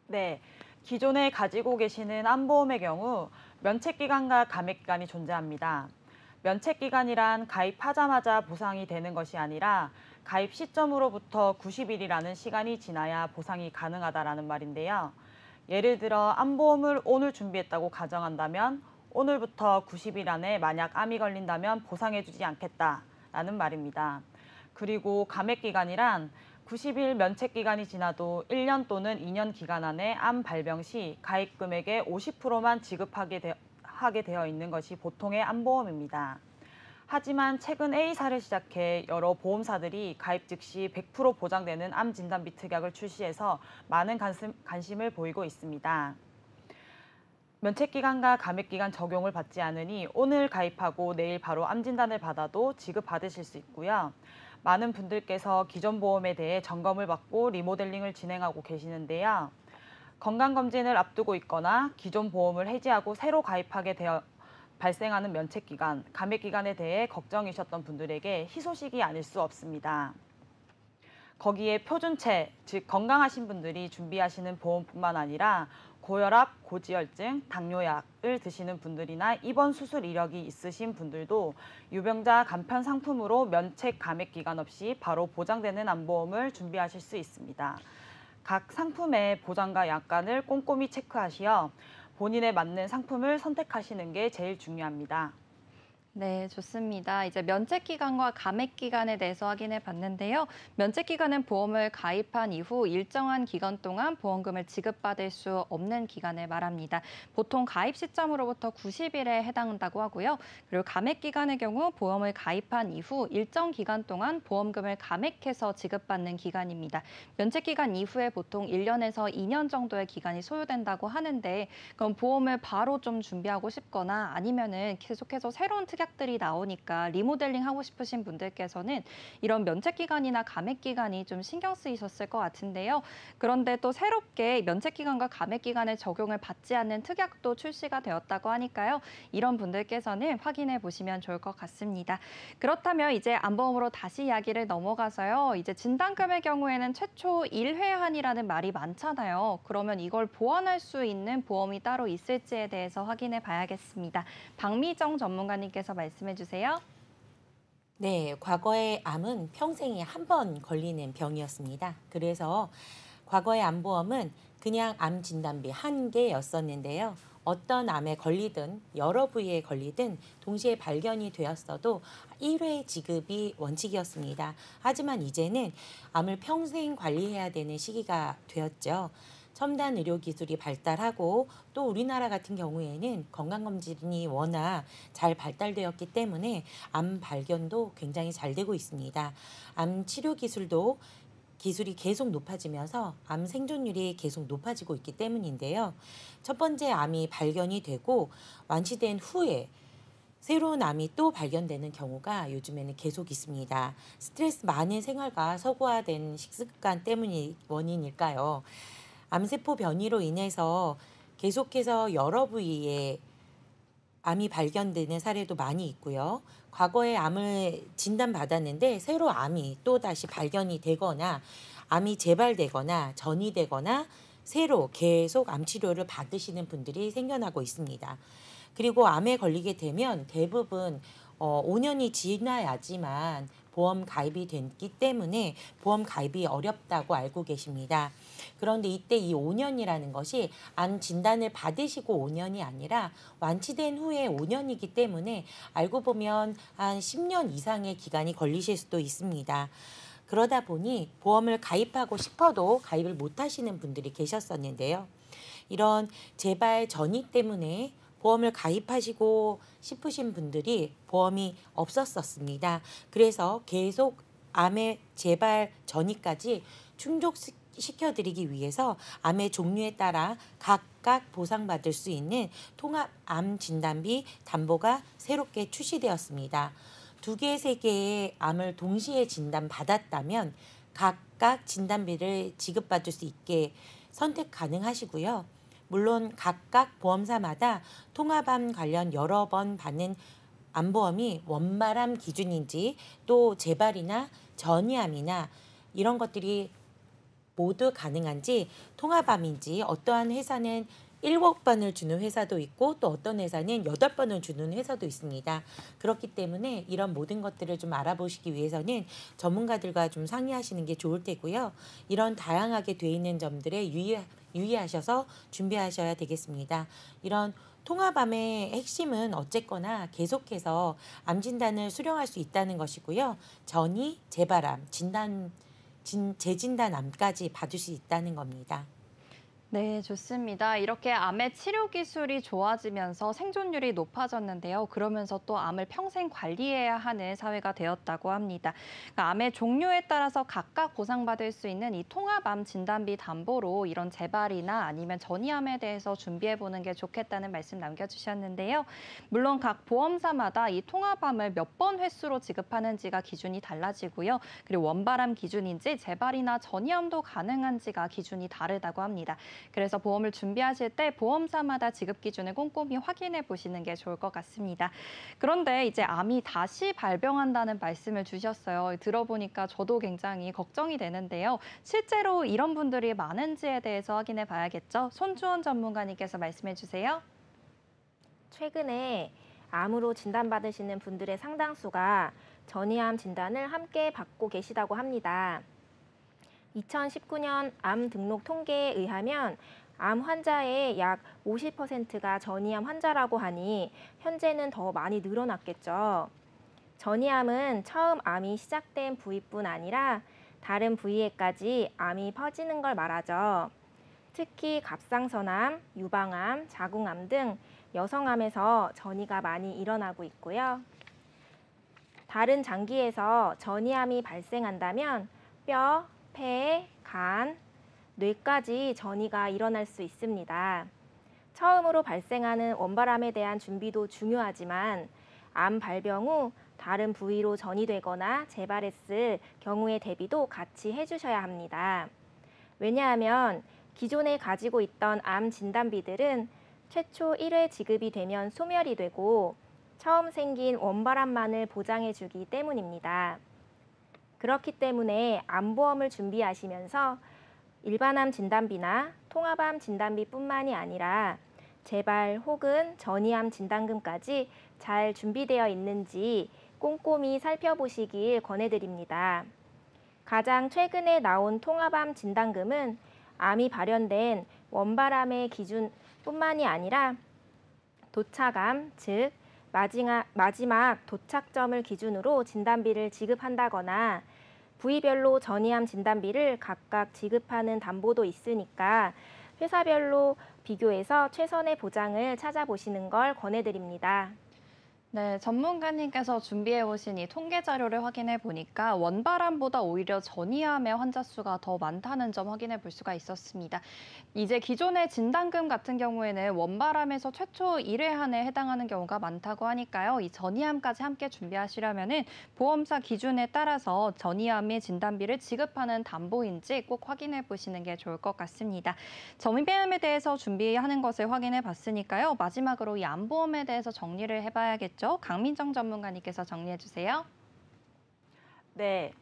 네, 기존에 가지고 계시는 암보험의 경우 면책기간과 감액기간이 존재합니다. 면책기간이란 가입하자마자 보상이 되는 것이 아니라 가입 시점으로부터 90일이라는 시간이 지나야 보상이 가능하다라는 말인데요. 예를 들어 암보험을 오늘 준비했다고 가정한다면 오늘부터 90일 안에 만약 암이 걸린다면 보상해주지 않겠다라는 말입니다. 그리고 감액기간이란 90일 면책기간이 지나도 1년 또는 2년 기간 안에 암 발병 시 가입 금액의 50%만 지급하게 되어 있는 것이 보통의 암보험입니다. 하지만 최근 A사를 시작해 여러 보험사들이 가입 즉시 100% 보장되는 암 진단비 특약을 출시해서 많은 관심을 보이고 있습니다. 면책기간과 감액기간 적용을 받지 않으니 오늘 가입하고 내일 바로 암 진단을 받아도 지급받으실 수 있고요. 많은 분들께서 기존 보험에 대해 점검을 받고 리모델링을 진행하고 계시는데요. 건강검진을 앞두고 있거나 기존 보험을 해지하고 새로 가입하게 발생하는 면책기간, 감액기간에 대해 걱정이셨던 분들에게 희소식이 아닐 수 없습니다. 거기에 표준체, 즉 건강하신 분들이 준비하시는 보험뿐만 아니라 고혈압, 고지혈증, 당뇨약을 드시는 분들이나 입원 수술 이력이 있으신 분들도 유병자 간편 상품으로 면책 감액 기간 없이 바로 보장되는 암보험을 준비하실 수 있습니다. 각 상품의 보장과 약관을 꼼꼼히 체크하시어 본인에 맞는 상품을 선택하시는 게 제일 중요합니다. 네, 좋습니다. 이제 면책 기간과 감액 기간에 대해서 확인해 봤는데요. 면책 기간은 보험을 가입한 이후 일정한 기간 동안 보험금을 지급받을 수 없는 기간을 말합니다. 보통 가입 시점으로부터 90일에 해당한다고 하고요. 그리고 감액 기간의 경우 보험을 가입한 이후 일정 기간 동안 보험금을 감액해서 지급받는 기간입니다. 면책 기간 이후에 보통 1년에서 2년 정도의 기간이 소요된다고 하는데, 그럼 보험을 바로 좀 준비하고 싶거나 아니면은 계속해서 새로운 특약들이 나오니까 리모델링 하고 싶으신 분들께서는 이런 면책 기간이나 감액 기간이 좀 신경 쓰이셨을 것 같은데요. 그런데 또 새롭게 면책 기간과 감액 기간의 적용을 받지 않는 특약도 출시가 되었다고 하니까요. 이런 분들께서는 확인해 보시면 좋을 것 같습니다. 그렇다면 이제 암보험으로 다시 이야기를 넘어가서요. 이제 진단금의 경우에는 최초 1회한이라는 말이 많잖아요. 그러면 이걸 보완할 수 있는 보험이 따로 있을지에 대해서 확인해 봐야겠습니다. 박미정 전문가님께서 말씀해 주세요. 네, 과거의 암은 평생에 한 번 걸리는 병이었습니다. 그래서 과거의 암보험은 그냥 암 진단비 한 개였었는데요. 어떤 암에 걸리든 여러 부위에 걸리든 동시에 발견이 되었어도 1회 지급이 원칙이었습니다. 하지만 이제는 암을 평생 관리해야 되는 시기가 되었죠. 첨단 의료 기술이 발달하고 또 우리나라 같은 경우에는 건강검진이 워낙 잘 발달되었기 때문에 암 발견도 굉장히 잘 되고 있습니다. 암 치료 기술이 계속 높아지면서 암 생존율이 계속 높아지고 있기 때문인데요. 첫 번째 암이 발견이 되고 완치된 후에 새로운 암이 또 발견되는 경우가 요즘에는 계속 있습니다. 스트레스 많은 생활과 서구화된 식습관 때문이 원인일까요? 암세포 변이로 인해서 계속해서 여러 부위에 암이 발견되는 사례도 많이 있고요. 과거에 암을 진단받았는데 새로 암이 또 다시 발견이 되거나 암이 재발되거나 전이되거나 새로 계속 암 치료를 받으시는 분들이 생겨나고 있습니다. 그리고 암에 걸리게 되면 대부분 5년이 지나야지만 보험 가입이 됐기 때문에 보험 가입이 어렵다고 알고 계십니다. 그런데 이때 이 5년이라는 것이 암 진단을 받으시고 5년이 아니라 완치된 후에 5년이기 때문에 알고 보면 한 10년 이상의 기간이 걸리실 수도 있습니다. 그러다 보니 보험을 가입하고 싶어도 가입을 못 하시는 분들이 계셨었는데요. 이런 재발 전이 때문에 보험을 가입하시고 싶으신 분들이 보험이 없었습니다. 그래서 계속 암의 재발 전이까지 충족시켜드리기 위해서 암의 종류에 따라 각각 보상받을 수 있는 통합암 진단비 담보가 새롭게 출시되었습니다. 2개, 3개의 암을 동시에 진단받았다면 각각 진단비를 지급받을 수 있게 선택 가능하시고요. 물론 각각 보험사마다 통합암 관련 여러 번 받는 암보험이 원발암 기준인지 또 재발이나 전이암이나 이런 것들이 모두 가능한지 통합암인지 어떠한 회사는 7번을 주는 회사도 있고 또 어떤 회사는 8번을 주는 회사도 있습니다. 그렇기 때문에 이런 모든 것들을 좀 알아보시기 위해서는 전문가들과 좀 상의하시는 게 좋을 테고요. 이런 다양하게 돼 있는 점들에 유의하셔서 준비하셔야 되겠습니다. 이런 통합암의 핵심은 어쨌거나 계속해서 암 진단을 수령할 수 있다는 것이고요. 전이, 재발암, 재진단암까지 받을 수 있다는 겁니다. 네, 좋습니다. 이렇게 암의 치료 기술이 좋아지면서 생존율이 높아졌는데요. 그러면서 또 암을 평생 관리해야 하는 사회가 되었다고 합니다. 그러니까 암의 종류에 따라서 각각 보상받을 수 있는 이 통합암 진단비 담보로 이런 재발이나 아니면 전이암에 대해서 준비해보는 게 좋겠다는 말씀 남겨주셨는데요. 물론 각 보험사마다 이 통합암을 몇 번 횟수로 지급하는지가 기준이 달라지고요. 그리고 원발암 기준인지 재발이나 전이암도 가능한지가 기준이 다르다고 합니다. 그래서 보험을 준비하실 때 보험사마다 지급 기준을 꼼꼼히 확인해 보시는 게 좋을 것 같습니다. 그런데 이제 암이 다시 발병한다는 말씀을 주셨어요. 들어보니까 저도 굉장히 걱정이 되는데요. 실제로 이런 분들이 많은지에 대해서 확인해 봐야겠죠. 손주원 전문가님께서 말씀해 주세요. 최근에 암으로 진단받으시는 분들의 상당수가 전이암 진단을 함께 받고 계시다고 합니다. 2019년 암 등록 통계에 의하면 암 환자의 약 50%가 전이암 환자라고 하니 현재는 더 많이 늘어났겠죠. 전이암은 처음 암이 시작된 부위뿐 아니라 다른 부위에까지 암이 퍼지는 걸 말하죠. 특히 갑상선암, 유방암, 자궁암 등 여성암에서 전이가 많이 일어나고 있고요. 다른 장기에서 전이암이 발생한다면 뼈, 폐, 간, 뇌까지 전이가 일어날 수 있습니다. 처음으로 발생하는 원발암에 대한 준비도 중요하지만 암 발병 후 다른 부위로 전이되거나 재발했을 경우의 대비도 같이 해주셔야 합니다. 왜냐하면 기존에 가지고 있던 암 진단비들은 최초 1회 지급이 되면 소멸이 되고 처음 생긴 원발암만을 보장해주기 때문입니다. 그렇기 때문에 암보험을 준비하시면서 일반암 진단비나 통합암 진단비뿐만이 아니라 재발 혹은 전이암 진단금까지 잘 준비되어 있는지 꼼꼼히 살펴보시길 권해드립니다. 가장 최근에 나온 통합암 진단금은 암이 발현된 원발암의 기준뿐만이 아니라 도착암, 즉 마지막 도착점을 기준으로 진단비를 지급한다거나 부위별로 전이암 진단비를 각각 지급하는 담보도 있으니까 회사별로 비교해서 최선의 보장을 찾아보시는 걸 권해드립니다. 네, 전문가님께서 준비해 오신 이 통계 자료를 확인해 보니까 원발암보다 오히려 전이암의 환자 수가 더 많다는 점 확인해 볼 수가 있었습니다. 이제 기존의 진단금 같은 경우에는 원발암에서 최초 1회 한에 해당하는 경우가 많다고 하니까요. 이 전이암까지 함께 준비하시려면은 보험사 기준에 따라서 전이암의 진단비를 지급하는 담보인지 꼭 확인해 보시는 게 좋을 것 같습니다. 전이암에 대해서 준비하는 것을 확인해 봤으니까요. 마지막으로 이 암보험에 대해서 정리를 해봐야겠죠. 강민정 전문가님께서 정리해 주세요. 네,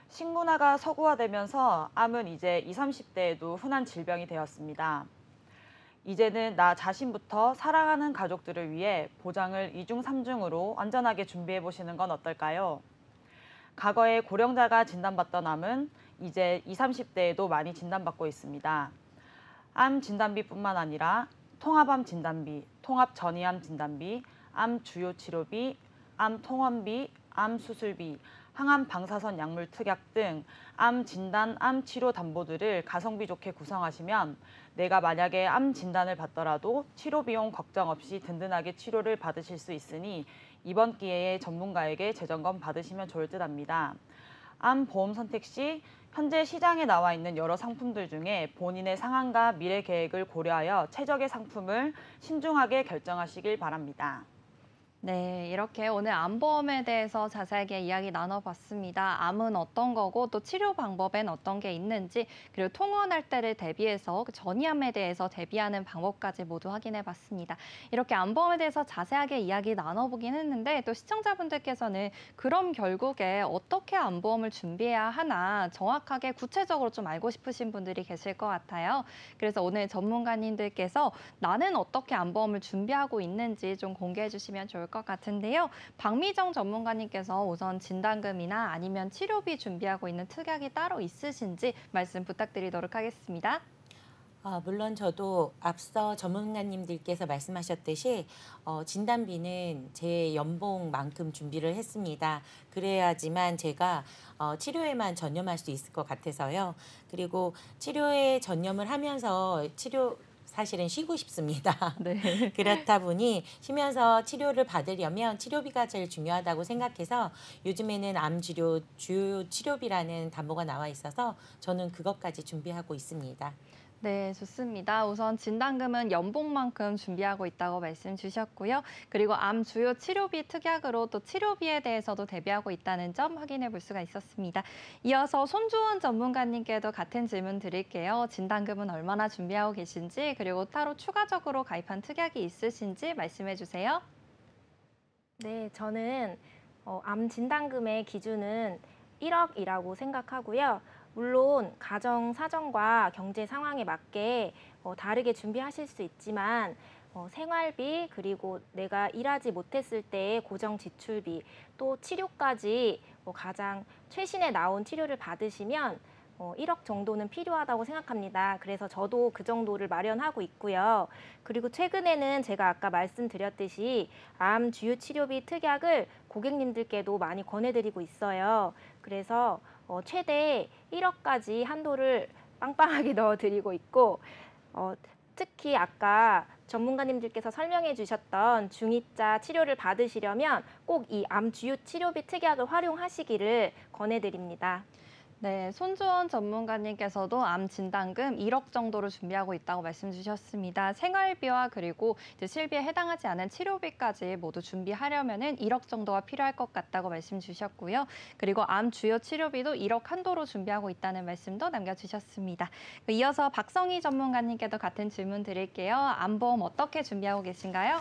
식문화가 서구화되면서 암은 이제 20, 30대에도 흔한 질병이 되었습니다. 이제는 나 자신부터 사랑하는 가족들을 위해 보장을 2중, 3중으로 안전하게 준비해 보시는 건 어떨까요? 과거에 고령자가 진단받던 암은 이제 20, 30대에도 많이 진단받고 있습니다. 암 진단비뿐만 아니라 통합암 진단비, 통합 전이암 진단비, 암 주요 치료비, 암 통원비, 암 수술비, 항암 방사선 약물 특약 등 암 진단, 암 치료 담보들을 가성비 좋게 구성하시면 내가 만약에 암 진단을 받더라도 치료 비용 걱정 없이 든든하게 치료를 받으실 수 있으니 이번 기회에 전문가에게 재점검 받으시면 좋을 듯 합니다. 암 보험 선택 시 현재 시장에 나와 있는 여러 상품들 중에 본인의 상황과 미래 계획을 고려하여 최적의 상품을 신중하게 결정하시길 바랍니다. 네, 이렇게 오늘 암보험에 대해서 자세하게 이야기 나눠봤습니다. 암은 어떤 거고 또 치료 방법엔 어떤 게 있는지 그리고 통원할 때를 대비해서 그 전이암에 대해서 대비하는 방법까지 모두 확인해봤습니다. 이렇게 암보험에 대해서 자세하게 이야기 나눠보긴 했는데 또 시청자분들께서는 그럼 결국에 어떻게 암보험을 준비해야 하나 정확하게 구체적으로 좀 알고 싶으신 분들이 계실 것 같아요. 그래서 오늘 전문가님들께서 나는 어떻게 암보험을 준비하고 있는지 좀 공개해 주시면 좋을 것 같은데요. 박미정 전문가님께서 우선 진단금이나 아니면 치료비 준비하고 있는 특약이 따로 있으신지 말씀 부탁드리도록 하겠습니다. 물론 저도 앞서 전문가님들께서 말씀하셨듯이 진단비는 제 연봉만큼 준비를 했습니다. 그래야지만 제가 치료에만 전념할 수 있을 것 같아서요. 그리고 치료에 전념을 하면서 사실은 쉬고 싶습니다. 네. 그렇다 보니 쉬면서 치료를 받으려면 치료비가 제일 중요하다고 생각해서 요즘에는 암치료 주요 치료비라는 담보가 나와 있어서 저는 그것까지 준비하고 있습니다. 네, 좋습니다. 우선 진단금은 연봉만큼 준비하고 있다고 말씀 주셨고요. 그리고 암 주요 치료비 특약으로 또 치료비에 대해서도 대비하고 있다는 점 확인해 볼 수가 있었습니다. 이어서 손주원 전문가님께도 같은 질문 드릴게요. 진단금은 얼마나 준비하고 계신지, 그리고 따로 추가적으로 가입한 특약이 있으신지 말씀해 주세요. 네, 저는 암 진단금의 기준은 1억이라고 생각하고요. 물론 가정 사정과 경제 상황에 맞게 다르게 준비하실 수 있지만 생활비 그리고 내가 일하지 못했을 때의 고정 지출비 또 치료까지 가장 최신에 나온 치료를 받으시면 1억 정도는 필요하다고 생각합니다. 그래서 저도 그 정도를 마련하고 있고요. 그리고 최근에는 제가 아까 말씀드렸듯이 암 주요 치료비 특약을 고객님들께도 많이 권해드리고 있어요. 그래서 최대 1억까지 한도를 빵빵하게 넣어드리고 있고 특히 아까 전문가님들께서 설명해 주셨던 중2자 치료를 받으시려면 꼭 이 암 주요 치료비 특약을 활용하시기를 권해드립니다. 네, 손주원 전문가님께서도 암 진단금 1억 정도로 준비하고 있다고 말씀 주셨습니다. 생활비와 그리고 이제 실비에 해당하지 않은 치료비까지 모두 준비하려면은 1억 정도가 필요할 것 같다고 말씀 주셨고요. 그리고 암 주요 치료비도 1억 한도로 준비하고 있다는 말씀도 남겨주셨습니다. 이어서 박성희 전문가님께도 같은 질문 드릴게요. 암보험 어떻게 준비하고 계신가요?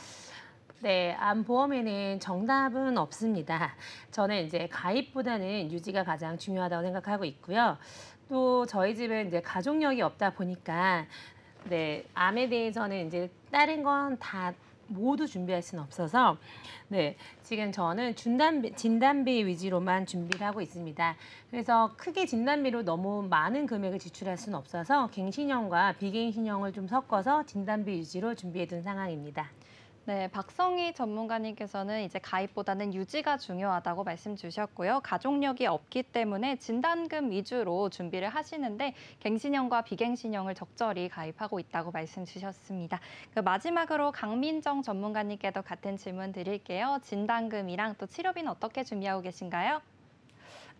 네, 암보험에는 정답은 없습니다. 저는 이제 가입보다는 유지가 가장 중요하다고 생각하고 있고요. 또 저희 집은 이제 가족력이 없다 보니까 네, 암에 대해서는 이제 다른 건 다 모두 준비할 수는 없어서 네, 지금 저는 진단비 위주로만 준비를 하고 있습니다. 그래서 크게 진단비로 너무 많은 금액을 지출할 수는 없어서 갱신형과 비갱신형을 좀 섞어서 진단비 위주로 준비해 둔 상황입니다. 네, 박성희 전문가님께서는 이제 가입보다는 유지가 중요하다고 말씀 주셨고요. 가족력이 없기 때문에 진단금 위주로 준비를 하시는데 갱신형과 비갱신형을 적절히 가입하고 있다고 말씀 주셨습니다. 마지막으로 강민정 전문가님께도 같은 질문 드릴게요. 진단금이랑 또 치료비는 어떻게 준비하고 계신가요?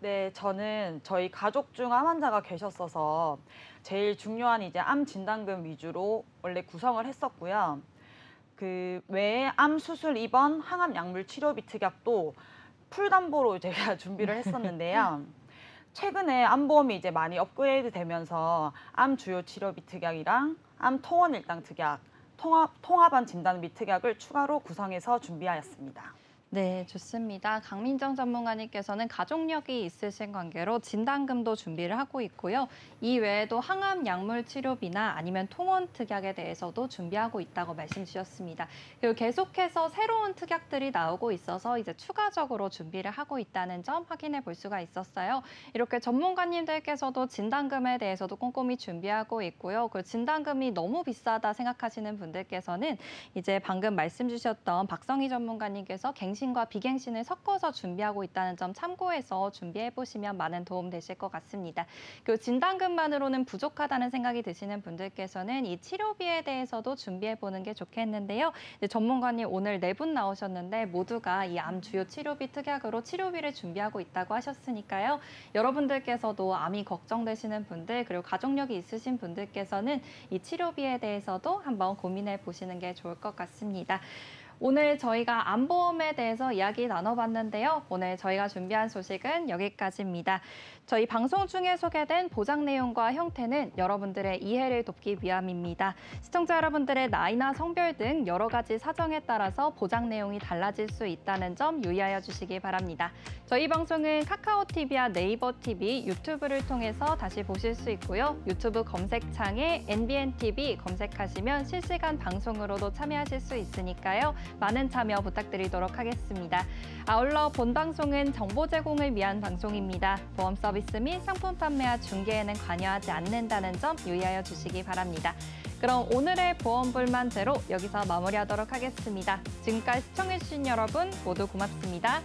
네, 저는 저희 가족 중 암 환자가 계셨어서 제일 중요한 이제 암 진단금 위주로 원래 구성을 했었고요. 그 외에 암 수술 입원, 항암 약물 치료비 특약도 풀담보로 제가 준비를 했었는데요. 최근에 암보험이 이제 많이 업그레이드 되면서 암 주요 치료비 특약이랑 암 통원 일당 특약, 통합한 진단비 특약을 추가로 구성해서 준비하였습니다. 네, 좋습니다. 강민정 전문가님께서는 가족력이 있으신 관계로 진단금도 준비를 하고 있고요. 이 외에도 항암 약물 치료비나 아니면 통원 특약에 대해서도 준비하고 있다고 말씀 주셨습니다. 그리고 계속해서 새로운 특약들이 나오고 있어서 이제 추가적으로 준비를 하고 있다는 점 확인해 볼 수가 있었어요. 이렇게 전문가님들께서도 진단금에 대해서도 꼼꼼히 준비하고 있고요. 그 진단금이 너무 비싸다 생각하시는 분들께서는 이제 방금 말씀 주셨던 박성희 전문가님께서 갱신과 비갱신을 섞어서 준비하고 있다는 점 참고해서 준비해 보시면 많은 도움 되실 것 같습니다. 그리고 진단금만으로는 부족하다는 생각이 드시는 분들께서는 이 치료비에 대해서도 준비해 보는 게 좋겠는데요. 전문가님 오늘 4분 나오셨는데 모두가 이 암 주요 치료비 특약으로 치료비를 준비하고 있다고 하셨으니까요. 여러분들께서도 암이 걱정되시는 분들 그리고 가족력이 있으신 분들께서는 이 치료비에 대해서도 한번 고민해 보시는 게 좋을 것 같습니다. 오늘 저희가 암보험에 대해서 이야기 나눠봤는데요. 오늘 저희가 준비한 소식은 여기까지입니다. 저희 방송 중에 소개된 보장 내용과 형태는 여러분들의 이해를 돕기 위함입니다. 시청자 여러분들의 나이나 성별 등 여러 가지 사정에 따라서 보장 내용이 달라질 수 있다는 점 유의하여 주시기 바랍니다. 저희 방송은 카카오TV와 네이버TV, 유튜브를 통해서 다시 보실 수 있고요. 유튜브 검색창에 NBNTV 검색하시면 실시간 방송으로도 참여하실 수 있으니까요. 많은 참여 부탁드리도록 하겠습니다. 아울러 본 방송은 정보 제공을 위한 방송입니다. 보험 서비스 및 상품 판매와 중개에는 관여하지 않는다는 점 유의하여 주시기 바랍니다. 그럼 오늘의 보험 불만제로 여기서 마무리하도록 하겠습니다. 지금까지 시청해주신 여러분 모두 고맙습니다.